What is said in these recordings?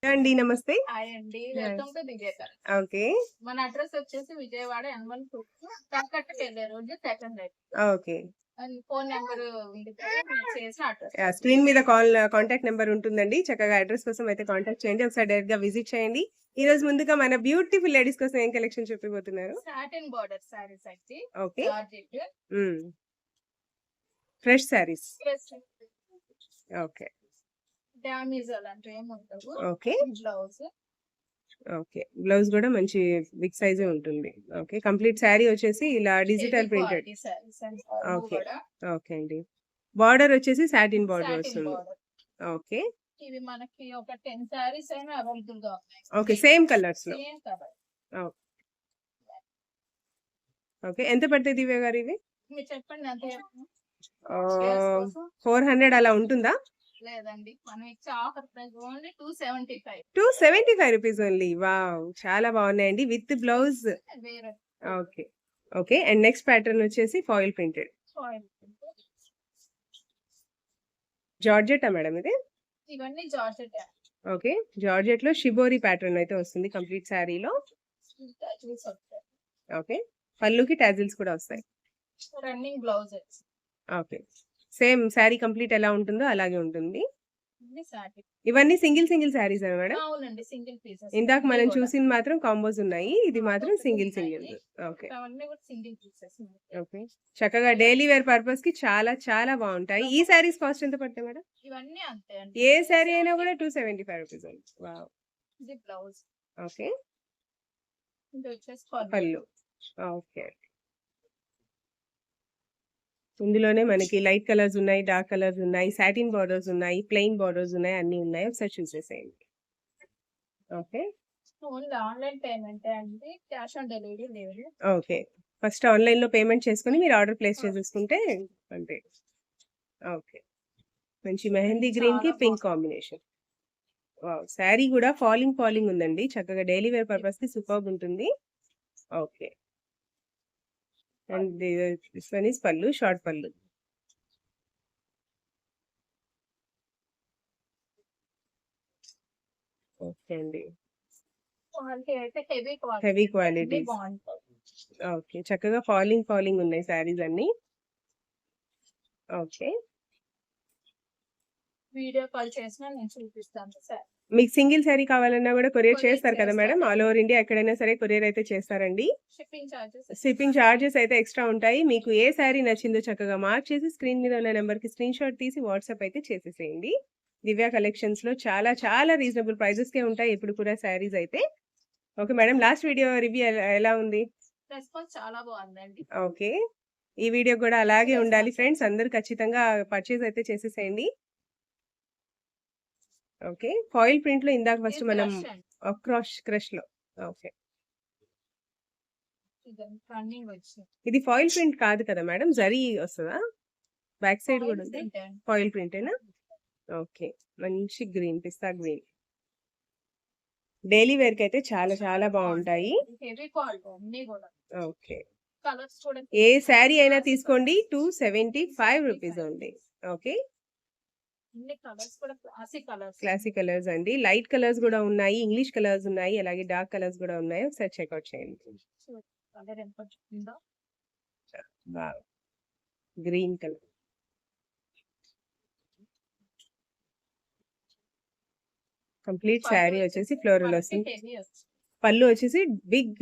అండి. నమస్తే. హాయ్ అండి. Hi. Welcome to Divya collections. Okay. మన అడ్రెస్ వచ్చేసి విజయవాడ N1 కల్కట్టాకెళ్ళే road second right. Okay. And phone number ఉంది కదా మీరు చేసిన అడ్రెస్. స్క్రీన్ మీద కాంటాక్ట్ నెంబర్ ఉంటుందండి. చక్కగా అడ్రెస్ కోసం అయితే కాంటాక్ట్ చేయండి. ఒకసారి డైరెక్ట్‌గా విజిట్ చేయండి. ఈ రోజు ముందుగా మన బ్యూటిఫుల్ లేడీస్ కోసం ఏం కలెక్షన్ చూపిపోతున్నారు? సాటిన్ బోర్డర్ సారీస్ అండి. ఓకే. జార్జెట్. హ్మ్. Fresh saris. Plus okay. Damage అలాంటివి ఏమి ఉండవు. ఓకే. బ్లౌజ్. ఓకే. బ్లౌజ్ కూడా మంచి బిగ్ సైజే ఉంటుంది. ఓకే. కంప్లీట్ సారీ వచ్చేసి ఇలా డిజిటల్ ప్రింటెడ్. సారీస్ అండి. ఓకే. కూడా ఓకే అండి. బార్డర్ వచ్చేసి సాటిన్ బార్డర్ సాటిన్ వస్తుంది. బోర్డర్. ఓకే. ఇవి మనకి ఒక 10 సారీస్ అయినా అవైలబుల్ గా ఉన్నాయి. ఓకే. సేమ్ కలర్స్ లో. Same colour. ఓకే. ఎంత పడతాయి దివ్య గారు ఇవి? మీరు చెప్పండి అంతే. 400 అలా ఉంటుందా? లేదండి, మనం ఇచ్చే offer price only 275. 275 rupees only. Wow! చాలా బాగున్నాయండి విత్ బ్లౌజ్. వేరే okay. Okay. And next pattern వచ్చేసి ఫాయిల్ ప్రింటెడ్. ఫాయిల్. జార్జెటా మేడం ఇది? ఇవన్నీ జార్జెట్. ఓకే. జార్జెట్ లో షిబోరి ప్యాటర్న్ అయితే వస్తుంది కంప్లీట్ శారీలో. ఓకే. పళ్ళుకి టాజిల్స్ కూడా వస్తాయి. Running blouses. Okay. Same sari complete ఎలా ఉంటుందో అలాగే ఉంటుంది. ఇవన్నీ సింగిల్ శారీస్ మేడం? అవునండి, సింగిల్ పీసెస్. ఇందాక మనం చూసింది మాత్రం కాంబోస్ ఉన్నాయి. ఇది మాత్రం సింగిల్. ఓకే. అవన్నీ కూడా సింగిల్ పీసెస్. ఓకే. చక్కగా డైలీ వేర్ పర్పస్ కి చాలా చాలా బాగుంటాయి. ఈ సారీస్ కాస్ట్ ఎంత పడతాయి మేడం? ఇవన్నీ అంతే అండి. ఏ సారీ అయినా కూడా 275 రూపీస్ అండి. వావ్. ఇది బ్లౌజ్. ఓకే. ఇది వచ్చేసి పళ్ళు. ఓకే. ఇందులోనే మనకి లైట్ కలర్స్ ఉన్నాయి, డార్క్ కలర్స్ ఉన్నాయి, సాటిన్ బార్డర్స్ ఉన్నాయి, ప్లెయిన్ బార్డర్స్ ఉన్నాయి, అన్ని ఉన్నాయి. ఒకసారి చూసేసేయండి. ఓకే. ఓన్లీ ఆన్లైన్ పేమెంట్ అండి, క్యాష్ ఆన్ డెలివరీ లేదు. ఓకే. ఫస్ట్ ఆన్లైన్ లో పేమెంట్ చేసుకుని మీరు ఆర్డర్ ప్లేస్ చేసేసుకుంటే అంతే. ఓకే. మంచి మెహందీ గ్రీన్ కి పింక్ కాంబినేషన్. వావ్! శారీ కూడా ఫాలింగ్ ఉందండి. చక్కగా డైలీ వేర్ పర్పస్ కి సూపర్బ్ ఉంటుంది. Okay. And this one is పళ్ళు, షార్ట్ పళ్ళు. ఓకే అండి. క్వాలిటీ అయితే హెవీ క్వాలిటీ. బాగుంటుంది. ఓకే. చక్కగా ఫాలింగ్ ఉన్నాయి శారీస్ అన్ని. ఓకే. వీడియో కాల్ చేసినా నేను చూపిస్తాను సార్. మీకు సింగిల్ శారీ కావాలన్నా కూడా కొరియర్ కొరియర్ చేస్తారు కదా మేడం? చేస్తాను. ఆల్ ఓవర్ ఇండియా ఎక్కడైనా సరే కొరియర్ అయితే చేస్తారండి. షిప్పింగ్ చార్జెస్ అయితే ఎక్స్ట్రా ఉంటాయి. మీకు ఏ శారీ నచ్చిందో చక్కగా మార్క్ చేసి స్క్రీన్ మీద ఉన్న నెంబర్ కి స్క్రీన్ షాట్ తీసి వాట్సాప్ అయితే చేసేసేయండి. దివ్య కలెక్షన్స్ లో చాలా చాలా రీజనబుల్ ప్రైజెస్ కే ఉంటాయి ఎప్పుడు కూడా శారీస్ అయితే. Okay madam. Last video review ఎలా ఉంది? రెస్పాన్స్ చాలా బాగుందండి. ఓకే. ఈ వీడియో కూడా అలాగే ఉండాలి ఫ్రెండ్స్. అందరూ ఖచ్చితంగా పర్చేస్ అయితే చేసేసేయండి. ఓకే. ఫాయిల్ ప్రింట్ లో ఇందాక ఫస్ట్ మనం క్రష్ లో. ఓకే. ఇది ఫాయిల్ ప్రింట్ కాదు కదా మేడం? జరీ వస్తుందా? బ్యాక్ సైడ్ కూడా ఉంది. ఫాయిల్ ప్రింటేనా? ఓకే. మంచి గ్రీన్, పిస్తా గ్రీన్. డైలీ వేర్ కి అయితే చాలా చాలా బాగుంటాయి. ఓకే. ఏ శారీ అయినా తీసుకోండి 275 రూపీస్ ఉంది. ఓకే. క్లాసిక్ కలర్స్ అండి. లైట్ కలర్స్ కూడా ఉన్నాయి, ఇంగ్లీష్ కలర్స్ ఉన్నాయి, అలాగే డార్క్ కలర్స్ కూడా ఉన్నాయి. ఒకసారి చెక్అవుట్ చేయండి. Green colour. కంప్లీట్ శారీ వచ్చేసి ఫ్లోరల్ వస్తుంది. పళ్ళు వచ్చేసి బిగ్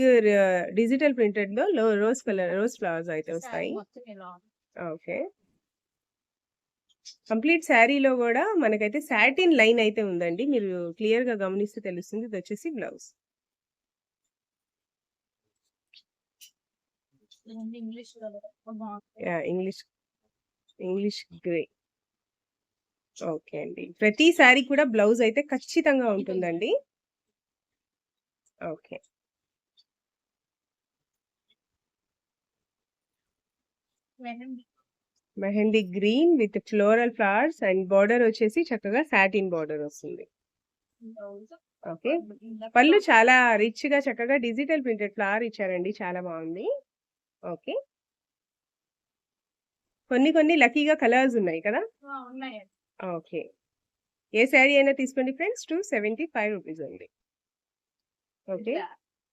డిజిటల్ ప్రింటెడ్ లో రోజ్ ఫ్లవర్స్ అయితే వస్తాయి. ఓకే. కంప్లీట్ శారీలో కూడా మనకైతే సాటిన్ లైన్ అయితే ఉందండి. మీరు క్లియర్ గా గమనిస్తే తెలుస్తుంది. ఇది వచ్చేసి బ్లౌజ్. English grey. ఓకే అండి. ప్రతి శారీ కూడా బ్లౌజ్ అయితే ఖచ్చితంగా ఉంటుందండి. Okay. Mehndi green with floral flowers and border వచ్చేసి చక్కగా సాటిన్ బార్డర్ వస్తుంది. ఓకే. పళ్ళు చాలా రిచ్ గా చక్కగా డిజిటల్ ప్రింటెడ్ ఫ్లవర్ ఇచ్చారండి. చాలా బాగుంది. ఓకే. కొన్ని లక్కీగా కలర్స్ ఉన్నాయి కదా? ఓకే. ఏ శారీ అయినా తీసుకోండి ఫ్రెండ్స్ 275 రూపీస్ అండి. Okay.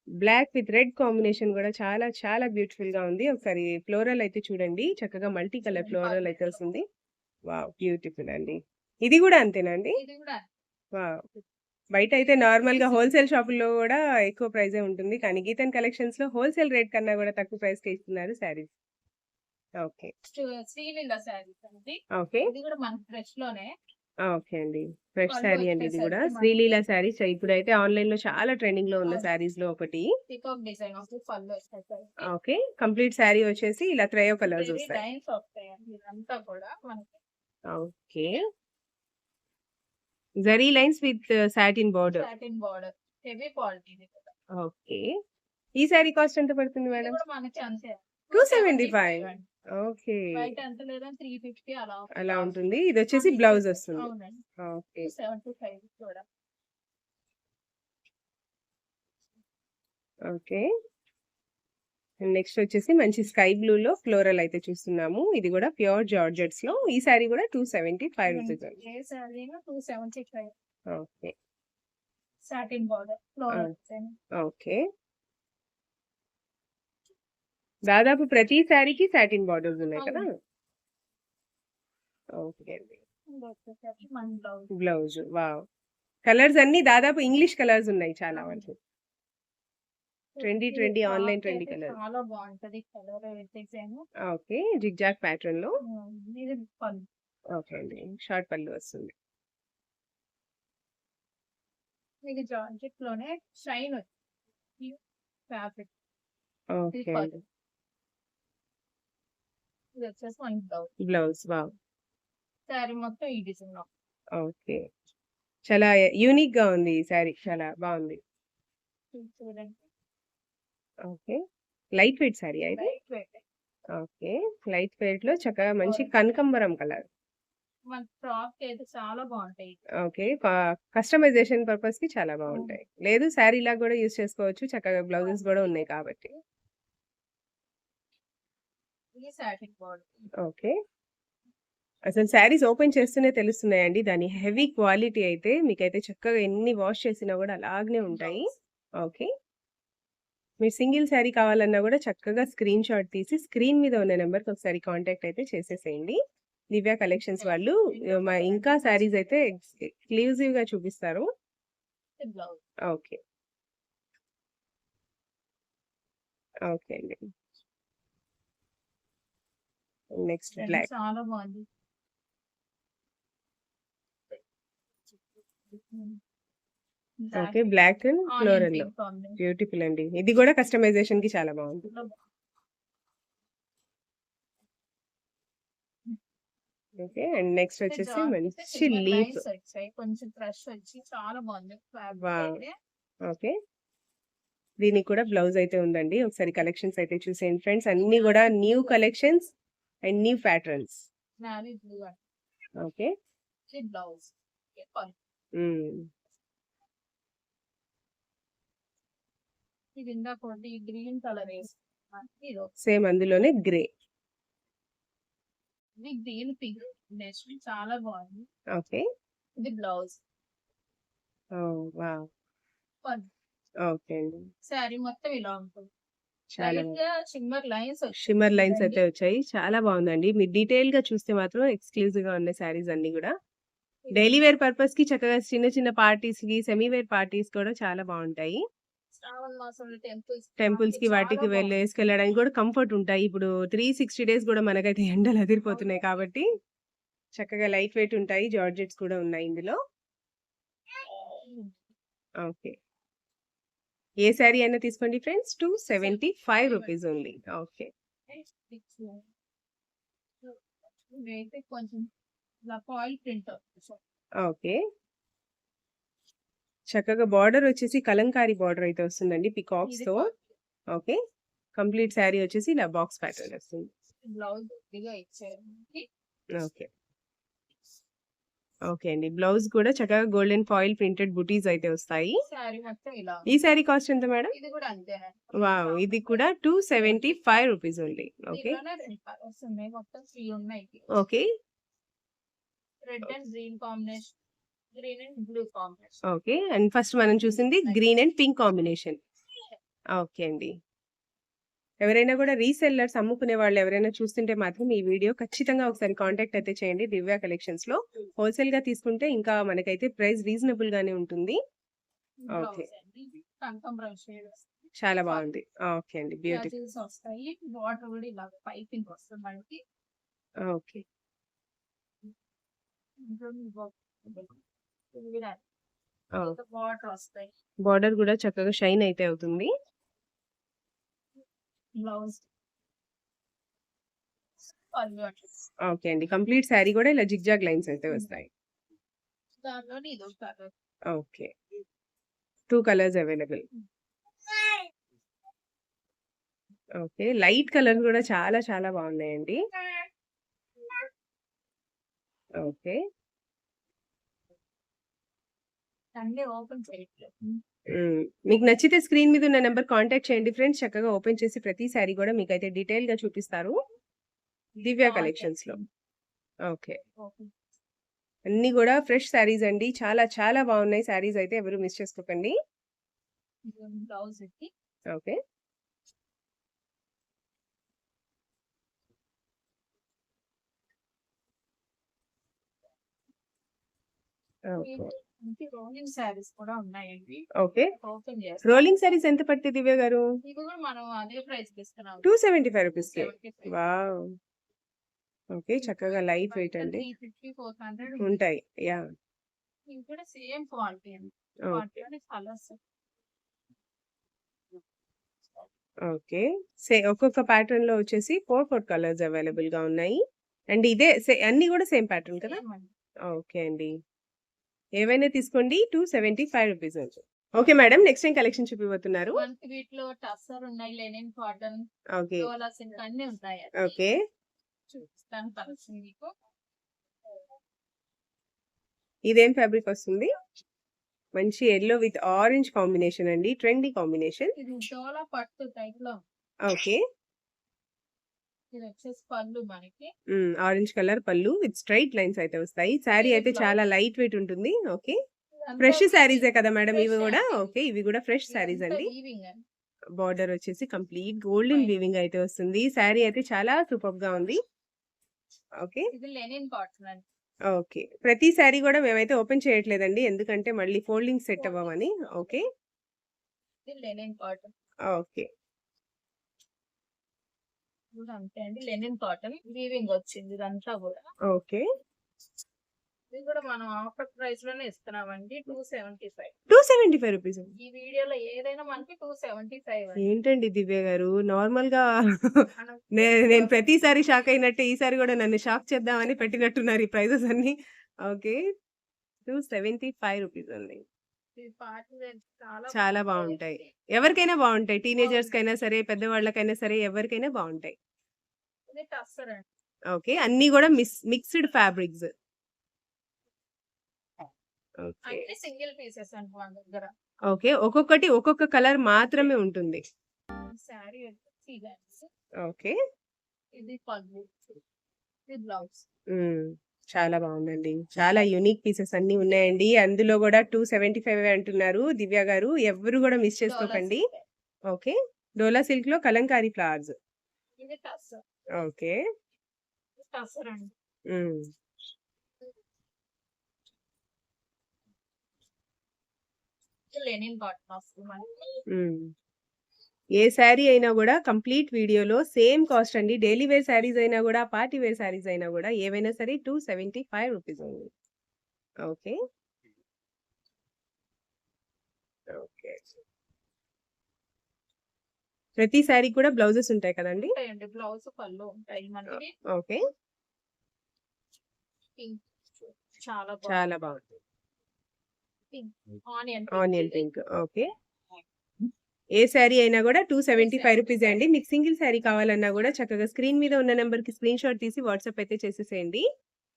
Black with red combination కూడా చాలా చాలా బ్యూటిఫుల్ గా ఉంది. ఒకసారి ఫ్లోరల్ అయితే చూడండి, చక్కగా మల్టీ కలర్ ఫ్లోరల్ అయితే వస్తుంది. వావ్! బ్యూటిఫుల్ అండి. ఇది కూడా అంతేనా అండి? ఇది కూడా వావ్! బయట అయితే నార్మల్‌గా హోల్‌సేల్ షాపుల్లో గూడా ఎక్కువ ప్రైజే ఉంటుంది. కానీ గీతన్ కలెక్షన్స్‌లో హోల్‌సేల్ రేట్ కన్నా గూడా తక్కువ ప్రైస్‌కే ఇస్తున్నారు శారీస్. ఓకే. శ్రీలీల శారీస్ అండి. ఓకే. ఇది కూడా మన ఫ్రెష్ లోనే ఓకే అండి. ఫ్రెష్ పళ్ళు శారీ అండి ఇది గూడా. వచ్చేసరికి మనకి శ్రీలీల శారీస్ ఇప్పుడైతే ఆన్‌లైన్‌లో చాలా ట్రెండింగ్‌లో ఉన్న అవును. శారీస్‌లో ఒకటి. పీకాక్ డిజైన్ వస్తుంది. పళ్ళు వచ్చేసరికి ఓకే. కంప్లీట్ శారీ వచ్చేసి ఇలా త్రయో కలర్స్ జెరీ వస్తాయి. లైన్స్ వస్తాయండి. ఇదంతా కూడా మనకి okay. Zari lines with satin border. Satin border, heavy quality ఇది కూడా. ఓకే. ఈ శారీ కాస్ట్ ఎంత పడుతుంది ఇది మేడం? కూడా మనకి అంతే 275. అండి. ఓకే. బయట ఎంత లేదని 350 అలా అలా కాస్ట్. ఉంటుంది. ఇదొచ్చేసి బ్లౌజ్ వస్తుంది. అవునండి. ఓకే. 275 కూడా. ఓకే. నెక్స్ట్ వచ్చేసి మంచి స్కై బ్లూలో ఫ్లోరల్ అయితే చూస్తున్నాము. ఇది కూడా ప్యూర్ జార్జెట్స్‌లో. ఈ శారీ కూడా 275 రూపీస్ అండి. ఏ శారీనా 275. Okay. Satin border, floral design. Okay. దాదాపు ప్రతి శారీకి సాటిన్ బార్డర్స్ ఉన్నాయి కదా! అవును. ఓకే అండి. ఇది వచ్చేసరికి మన బ్లౌజ్. బ్లౌజ్. వావ్! కలర్స్ అన్నీ దాదాపు ఇంగ్లీష్ కలర్స్ ఉన్నాయి చాలా వరకు. ట్రెండీ ఇది ఆన్‌లైన్ టాప్ ట్రెండీ అయితే కలర్. చాలా బాగుంటది కలర్ డిజైన్. ఓకే. జిగ్‌జాగ్ ప్యాటర్న్‌లో. ఇది పళ్ళు. ఓకే అండి. షార్ట్ పళ్ళు వస్తుంది. మీకు జార్జెట్ లోనే షైన్ వచ్చింది ఫ్యాబ్రిక్. ఇది ఓకే పళ్ళు. అండి. ఇది వచ్చేసి మన బ్లౌజ్. బ్లౌజ్. వావ్! శారీ మొత్తం ఈ డిజైన్ లో. ఓకే. చాలా యూనిక్‌గా ఉంది ఈ శారీ. చాలా బావుంది. ఇది చూడండి. ఓకే. లైట్ వెయిట్ శారీయా ఇది? Light weight. ఓకే. లైట్ వెయిట్‌లో చక్కగా మంచి కనకాంబరం కలర్. మన ఫ్రాక్ అయితే చాలా బాగుంటాయి. ఓకే. కస్టమైజేషన్ పర్పస్‌కి చాలా బావుంటాయి. లేదు శారీలాగా గూడా యూజ్ చేసుకోవచ్చు. చక్కగా బ్లౌజెస్ గూడా ఉన్నాయి కాబట్టి. ఇది సాటిన్ బార్డర్. ఓకే. అసలు శారీస్ ఓపెన్ చేస్తూనే తెలుస్తున్నాయండి. దాని హెవీ క్వాలిటీ అయితే మీకైతే చక్కగా ఎన్ని వాష్ చేసినా గూడా అలాగనే ఉంటాయి. ఓకే. మీరు సింగిల్ శారీ కావాలన్నా గూడా చక్కగా స్క్రీన్ షాట్ తీసి స్క్రీన్ మీద ఉన్న నంబర్‌కి ఒకసారి కాంటాక్ట్ అయితే చేసేసేయండి. దివ్య కలెక్షన్స్ వాళ్ళు ఇంకా శారీస్ అయితే ఎక్స్‌క్లూజివ్‌గా చూపిస్తారు. ఇది బ్లౌజ్. ఓకే. ఓకే అండి. Next black. చాలా బాగుంది. ఓకే. బ్లాక్ అండ్ ఫ్లోరల్‌లో. బ్యూటిఫుల్ అండి. ఇది గూడా కస్టమైజేషన్‌కి చాలా బావుంది. ఓకే. అండ్ నెక్స్ట్ వచ్చేసి మంచి లీఫ్. కొంచెం క్రష్ వచ్చి చాలా బాగుంది ఫ్యాబ్రిక్ వావ్! అయితే. ఓకే. దీనికి కూడా బ్లౌజ్ అయితే ఉందండి. ఒకసారి కలెక్షన్స్ అయితే చూసేయండి ఫ్రెండ్స్. అన్నీ గూడా new collections and new patterns. Navy blue అండి. ఓకే. ఇది బ్లౌజ్. ఇది పళ్ళు. హ్మ్. ఇది ఇందాక ఒకటి గ్రీన్ కలర్ వేసి ఇది సేమ్ అందులోనే గ్రే. ఇది గ్రీన్ పింక్ నెక్స్ట్ చాలా బాగుంది. ఓకే. ఇది బ్లౌజ్. ఓహ్! వావ్! పళ్ళు. ఓకే అండి. శారీ మొత్తం ఇలా ఉంటుంది. చాలా లైట్ గా షిమ్మర్ లైన్స్ షిమ్మర్ లైన్స్ అయితే వచ్చాయి. చాలా బాగుందండి. మీరు డీటెయిల్‌గా చూస్తే మాత్రం ఎక్స్‌క్లూజివ్‌గా ఉన్నాయి శారీస్ అన్నీ గూడా. డైలీ వేర్ పర్పస్‌కి చక్కగా చిన్న చిన్న పార్టీస్‌కి, సెమీ వేర్ పార్టీస్ కూడా చాలా బావుంటాయి. శ్రావణ మాసంలో టెంపుల్స్‌కి వాటికి వేసుకెళ్ళడానికి కూడా కంఫర్ట్ ఉంటాయి. ఇప్పుడు 360 డేస్ గూడా మనకైతే ఎండలు అదిరిపోతున్నాయి కాబట్టి చక్కగా లైట్ వెయిట్ ఉంటాయి. జార్జెట్స్ కూడా ఉన్నాయి ఇందులో. ఓకే. ఏ శారీ అయినా తీసుకోండి ఫ్రెండ్స్ 275 రూపీస్ ఓన్లీ. ఓకే. అయితే కొంచెం ఇలా ఫాయిల్ ప్రింట్ ఓకే. చక్కగా బార్డర్ వచ్చేసి కలంకారీ బార్డర్ అయితే వస్తుందండి పికాక్స్‌తో. ఓకే. కంప్లీట్ శారీ వచ్చేసి ఇలా బాక్స్ ప్యాటర్న్ వస్తుంది. బ్లౌజ్ ఇదిగా ఇచ్చారు. ఓకే. ఓకే అండి. బ్లౌజ్ కూడా చక్కగా గోల్డెన్ ఫాయిల్ ప్రింటెడ్ బుటీస్ అయితే వస్తాయి. శారీ మొత్తం ఇలా. ఈ శారీ కాస్ట్ ఎంత మేడం? ఇది కూడా అంతేనండి. వావ్! ఇది కూడా 275 రూపీస్ ఓన్లీ. ఓకే. దీంట్లోనే 2 కలర్స్ ఉన్నాయి. మొత్తం 3 ఉన్నాయి. Okay. Red and green combination. Green and blue combination. Okay. And first మనం చూసింది green and pink combination. Okay అండి. ఎవరైనా కూడా రీసెల్లర్స్ అమ్ముకునే వాళ్ళు ఎవరైనా చూస్తుంటే మాత్రం ఈ వీడియో ఖచ్చితంగా ఒకసారి కాంటాక్ట్ అయితే చేయండి దివ్య కలెక్షన్స్‌లో. హోల్‌సేల్‌గా తీసుకుంటే ఇంకా మనకైతే ప్రైస్ రీజనబుల్ గానే ఉంటుంది. ఓకే. బ్లౌజ్ అండి. కనకాంబరం షేడ్ వస్తుంది. చాలా బాగుంది. ఓకే అండి. బ్యూటిఫుల్. ట్యాజిల్స్ వస్తాయి. బార్డర్ కూడా ఇలా పైపింగ్ వస్తుంది మనకి. ఓకే. ఓహ్! బార్డర్ వస్తాయి. బోర్డర్ కూడా చక్కగా షైన్ అయితే అవుతుంది. బ్లౌజ్ పళ్ళు అట్లా. ఓకే అండి. కంప్లీట్ శారీ కూడా ఇలా జిగ్‌జాగ్ లైన్స్ అయితే వస్తాయి. దాంట్లోనే ఇదో colour. Okay. 2 colours available. Okay. Light colours కూడా చాలా చాలా బాగున్నాయండి. ఓకే. అన్నీ ఓపెన్ చేయట్లేదు. మీకు నచ్చితే స్క్రీన్ మీద ఉన్న నంబర్ కాంటాక్ట్ చేయండి ఫ్రెండ్స్. చక్కగా ఓపెన్ చేసి ప్రతి శారీ కూడా మీకైతే డీటెయిల్‌గా చూపిస్తారు దివ్య కలెక్షన్స్‌లో. ఓకే. ఓపెన్ అన్నీ కూడా ఫ్రెష్ శారీస్ అండి. చాలా చాలా బాగున్నాయి శారీస్ అయితే ఎవరు మిస్ చేసుకోకండి. బ్లౌజ్ ఇది. ఓకే. ఓకే. ఇంటి రోలింగ్ శారీస్ కూడా ఉన్నాయండి. ఓకే. ఓపెన్ చేస్తాం. రోలింగ్ శారీస్ ఎంత పడతాయి దివ్య గారు? ఇవి కూడా మనం అదే ప్రైస్ కి ఇస్తున్నాం. 275 రూపీస్‌కి. 75. వావ్! ఓకే. చక్కగా లైట్ వెయిట్ అండి. 350, 400 ఉంటాయి. యాహ్! ఇవి కూడా సేమ్ క్వాలిటీ అండి. ఓహ్! క్వాలిటీలోనే కలర్స్. ఓకే. ఒక్కొక్క ప్యాటర్న్‌లో వచ్చేసి 4 కలర్స్ అవైలబుల్‌గా ఉన్నాయి. అండ్ ఇదే అన్నీ కూడా సేమ్ ప్యాటర్న్ కదా? సేమ్ అండి. ఓకే అండి. ఏవైనా తీసుకోండి 275 రూపీస్ అండి. Okay madam. నెక్స్ట్ ఏం కలెక్షన్ చూపిపోతున్నారు? మనకి వీటిలో టస్సర్ ఉన్నాయి, లెనిన్ కాటన్, ఓకే. డోలా సిల్క్ అన్ని ఉన్నాయి. ఓకే. చూపిస్తాను కలెక్షన్ మీకు. ఇదేం ఫ్యాబ్రిక్ వస్తుంది? మంచి యెల్లో విత్ ఆరెంజ్ కాంబినేషన్ అండి. Trendy combination. ఇది డోలా పట్టు టైప్ లో. ఓకే. ఇది వచ్చేసి పళ్ళు మనకి. ఆరెంజ్ కలర్ పళ్ళు విత్ స్ట్రెయిట్ లైన్స్ అయితే వస్తాయి. శారీ ఇది అయితే బ్లౌజ్. చాలా లైట్ వెయిట్ ఉంటుంది. ఓకే. ఇదంతా ఫ్రెష్ శారీసే కదా మేడం fresh ఇవి కూడా? శారీ. ఓకే. ఇవి కూడా ఫ్రెష్ శారీస్ ఇదంతా అండి. వీవింగ్ అండి. బార్డర్ వచ్చేసి కంప్లీట్ గోల్డెన్ పైన. వీవింగ్ అయితే వస్తుంది. శారీ అయితే చాలా సూపర్‌గా ఉంది. ఓకే. ఇది లెనిన్ కాటన్ అండి. ఓకే. ప్రతి శారీ కూడా మేమైతే ఓపెన్ చేయట్లేదండి. ఎందుకంటే మళ్ళీ ఫోల్డింగ్ సెట్ అవ్వమని. ఓకే. ఇది లెనిన్ కాటన్. ఓకే. కూడా అంతే అండి. లెనిన్ కాటన్ వీవింగ్ వచ్చింది ఇదంతా కూడా. ఓకే. ఇది కూడా మనం ఆఫర్ ప్రైస్ లోనే ఇస్తున్నామండి. 275. 275 రూపీస్. ఈ వీడియోలో ఏదైనా మనకి 275 అండి. ఏంటండి దివ్య గారు నార్మల్‌గా మనం నేను ప్రతిసారి షాక్ అయినట్టే ఈసారి కూడా నన్ను షాక్ చేద్దామని పెట్టినట్టున్నారు ఈ ప్రైజెస్ అన్నీ. ఓకే. 275 రూపీస్ అండి. ఈ పార్టీ వేర్ చాలా చాలా బాగుంటాయి. ఎవరికైనా బాగుంటాయి. టీనేజర్స్‌కైనా సరే, పెద్దవాళ్ళకైనా సరే ఎవరికైనా బాగుంటాయి. ఇది టస్సర్ అండి. ఓకే. అన్నీ కూడా మిక్స్డ్ ఫ్యాబ్రిక్స్. ఓకే. అన్ని సింగిల్ పీసెస్ అండి మన దగ్గర. ఓకే. ఒక్కొక్కటి ఒక్కొక్క కలర్ మాత్రమే ఉంటుంది. శారీ వచ్చేసి ఇదండి. ఓకే. ఇది పళ్ళు. ఇది బ్లౌజ్. చాలా బాగుందండి. చాలా యూనిక్ పీసెస్ అన్నీ ఉన్నాయండి. అందులో కూడా 275 అంటున్నారు దివ్య గారు. ఎవ్వరు కూడా మిస్ డోలా చేసుకోకండి. సిల్క్. ఓకే. డోలా సిల్క్‌లో కలంకారీ ఫ్లవర్స్. ఇది టస్సర్. ఓకే. టస్సర్ అండి. హ్మ్. ఇది లెనిన్ కాటన్ వస్తుంది మనకి. ఏ శారీ అయినా కూడా కంప్లీట్ వీడియోలో సేమ్ కాస్ట్ అండి. డైలీ వేర్ శారీస్ అయినా కూడా, పార్టీ వేర్ శారీస్ అయినా కూడా ఏవైనా సరే 275 రూపీస్ అండి. ఓకే. ఓకే. ప్రతి శారీ కూడా బ్లౌజెస్ ఉంటాయి కదండీ? ఉంటాయండి. బ్లౌజ్ పళ్ళు ఉంటాయి మనకి. ఓకే. పింక్ చాలా బాగుంది. చాలా బాగుంది. Pink onion onion pink. Okay. ఏ శారీ అయినా కూడా 275 రూపీసే అండి. మీకు సింగిల్ శారీ కావాలన్నా కూడా చక్కగా స్క్రీన్ మీద ఉన్న నంబర్‌కి స్క్రీన్‌షాట్ తీసి వాట్సాప్ అయితే చేసేసేయండి.